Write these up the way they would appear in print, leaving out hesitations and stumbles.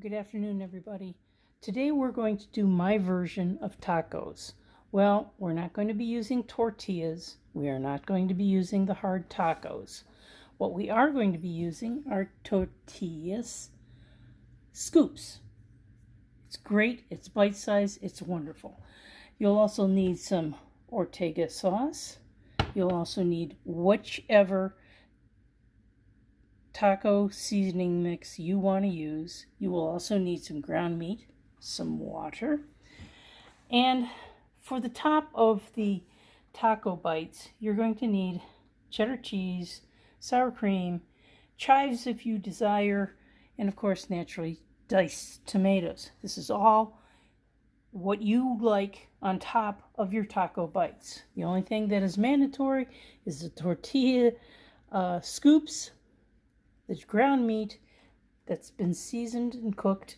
Good afternoon, everybody. Today we're going to do my version of tacos. Well, we're not going to be using tortillas. We are not going to be using the hard tacos. What we are going to be using are tortillas scoops. It's great, it's bite-sized, it's wonderful. You'll also need some Ortega sauce. You'll also need whichever taco seasoning mix you want to use. You will also need some ground meat, some water, and for the top of the taco bites, you're going to need cheddar cheese, sour cream, chives if you desire, and of course, naturally diced tomatoes. This is all what you like on top of your taco bites. The only thing that is mandatory is the tortilla scoops, the ground meat that's been seasoned and cooked,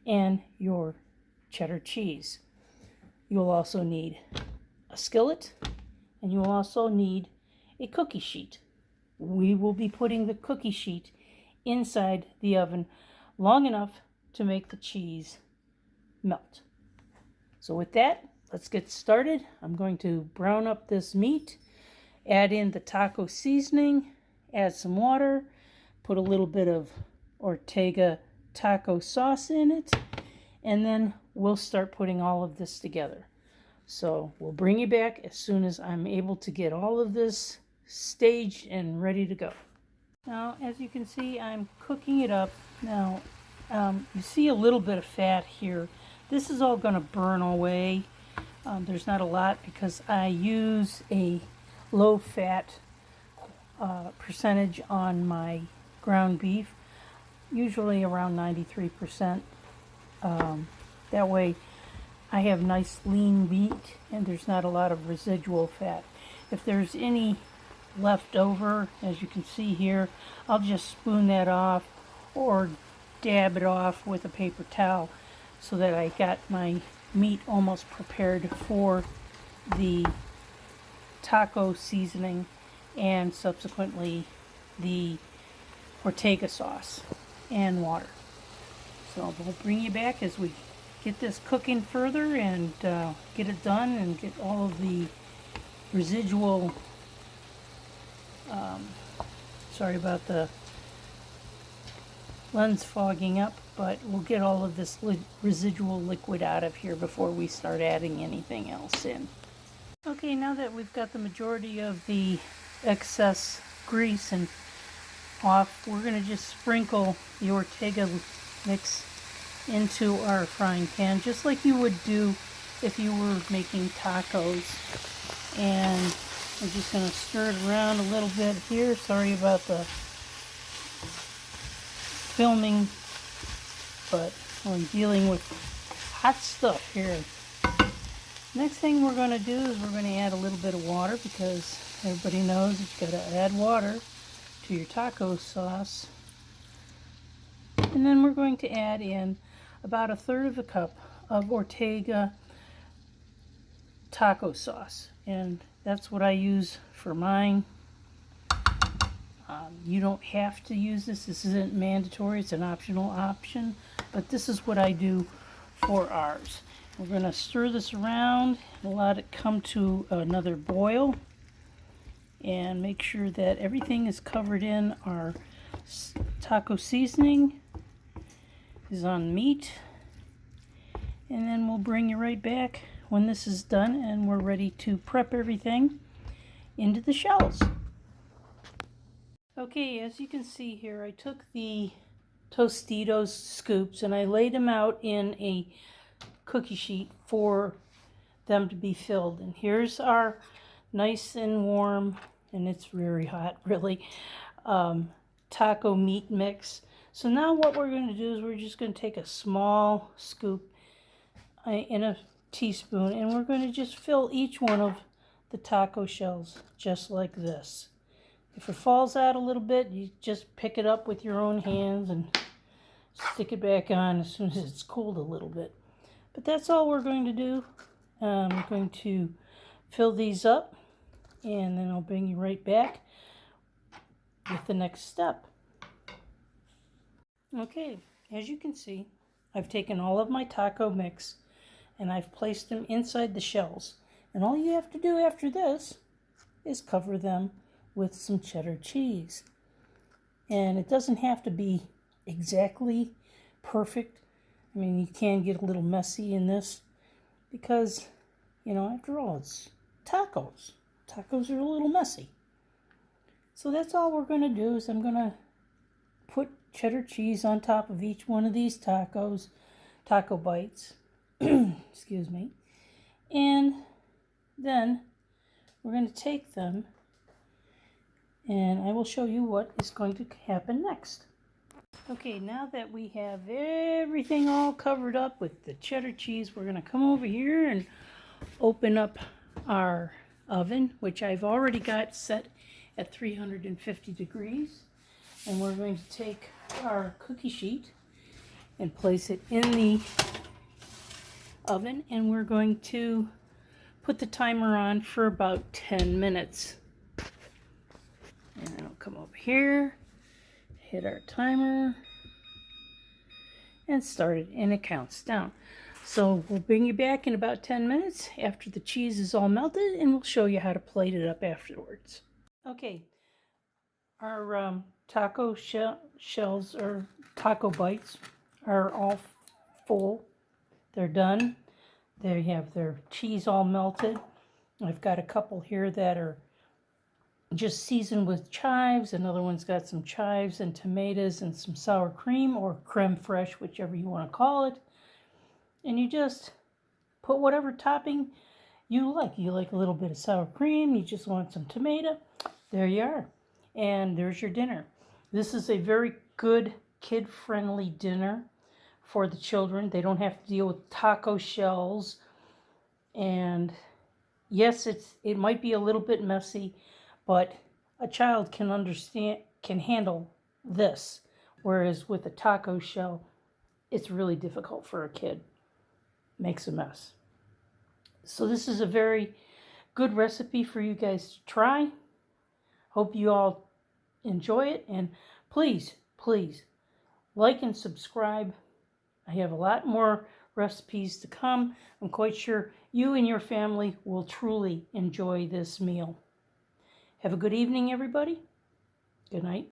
and your cheddar cheese. You'll also need a skillet, and you'll also need a cookie sheet. We will be putting the cookie sheet inside the oven long enough to make the cheese melt. So with that, let's get started. I'm going to brown up this meat, add in the taco seasoning, add some water, put a little bit of Ortega taco sauce in it, and then we'll start putting all of this together. So we'll bring you back as soon as I'm able to get all of this staged and ready to go. Now, as you can see, I'm cooking it up. Now, you see a little bit of fat here. This is all going to burn away. There's not a lot because I use a low-fat percentage on my ground beef, usually around 93%. That way I have nice lean meat and there's not a lot of residual fat. If there's any left over, as you can see here, I'll just spoon that off or dab it off with a paper towel so that I got my meat almost prepared for the taco seasoning and subsequently the Ortega sauce and water. So we'll bring you back as we get this cooking further and get it done and get all of the residual, sorry about the lens fogging up, but we'll get all of this residual liquid out of here before we start adding anything else in. Okay, now that we've got the majority of the excess grease and off, we're going to just sprinkle the Ortega mix into our frying pan, just like you would do if you were making tacos. And I'm just going to stir it around a little bit here. Sorry about the filming, but I'm dealing with hot stuff here. Next thing we're going to do is we're going to add a little bit of water, because everybody knows you've got to add water to your taco sauce. And then we're going to add in about 1/3 of a cup of Ortega taco sauce, and that's what I use for mine. You don't have to use this. This isn't mandatory. It's an optional option, but this is what I do for ours. We're going to stir this around and let it come to another boil, and make sure that everything is covered in. Our taco seasoning is on meat, and then we'll bring you right back when this is done and we're ready to prep everything into the shells. Okay, as you can see here, I took the tostitos scoops and I laid them out in a cookie sheet for them to be filled, and here's our nice and warm, and it's very hot really, taco meat mix. So now what we're going to do is we're just going to take a small scoop in a teaspoon, and we're going to just fill each one of the taco shells just like this. If it falls out a little bit, you just pick it up with your own hands and stick it back on as soon as it's cooled a little bit. But that's all we're going to do. I'm going to fill these up, and then I'll bring you right back with the next step. Okay, as you can see, I've taken all of my taco mix and I've placed them inside the shells. And all you have to do after this is cover them with some cheddar cheese. And it doesn't have to be exactly perfect. I mean, you can get a little messy in this because, you know, after all, it's tacos. Tacos are a little messy. So that's all we're going to do is I'm going to put cheddar cheese on top of each one of these taco bites. Excuse me. And then we're going to take them and I will show you what is going to happen next. Okay, now that we have everything all covered up with the cheddar cheese, we're going to come over here and open up our oven, which I've already got set at 350 degrees. And we're going to take our cookie sheet and place it in the oven, and we're going to put the timer on for about 10 minutes. And then I'll come over here, hit our timer, and start it, and it counts down. So we'll bring you back in about 10 minutes after the cheese is all melted, and we'll show you how to plate it up afterwards. Okay, our taco shells or taco bites are all full. They're done. They have their cheese all melted. I've got a couple here that are just seasoned with chives. Another one's got some chives and tomatoes and some sour cream or creme fraiche, whichever you want to call it. And you just put whatever topping you like. You like a little bit of sour cream, you just want some tomato. There you are. And there's your dinner. This is a very good kid-friendly dinner for the children. They don't have to deal with taco shells. And yes, it might be a little bit messy, but a child can handle this. Whereas with a taco shell, it's really difficult for a kid. Makes a mess. So this is a very good recipe for you guys to try. Hope you all enjoy it, and please like and subscribe. I have a lot more recipes to come. I'm quite sure you and your family will truly enjoy this meal. Have a good evening, everybody. Good night.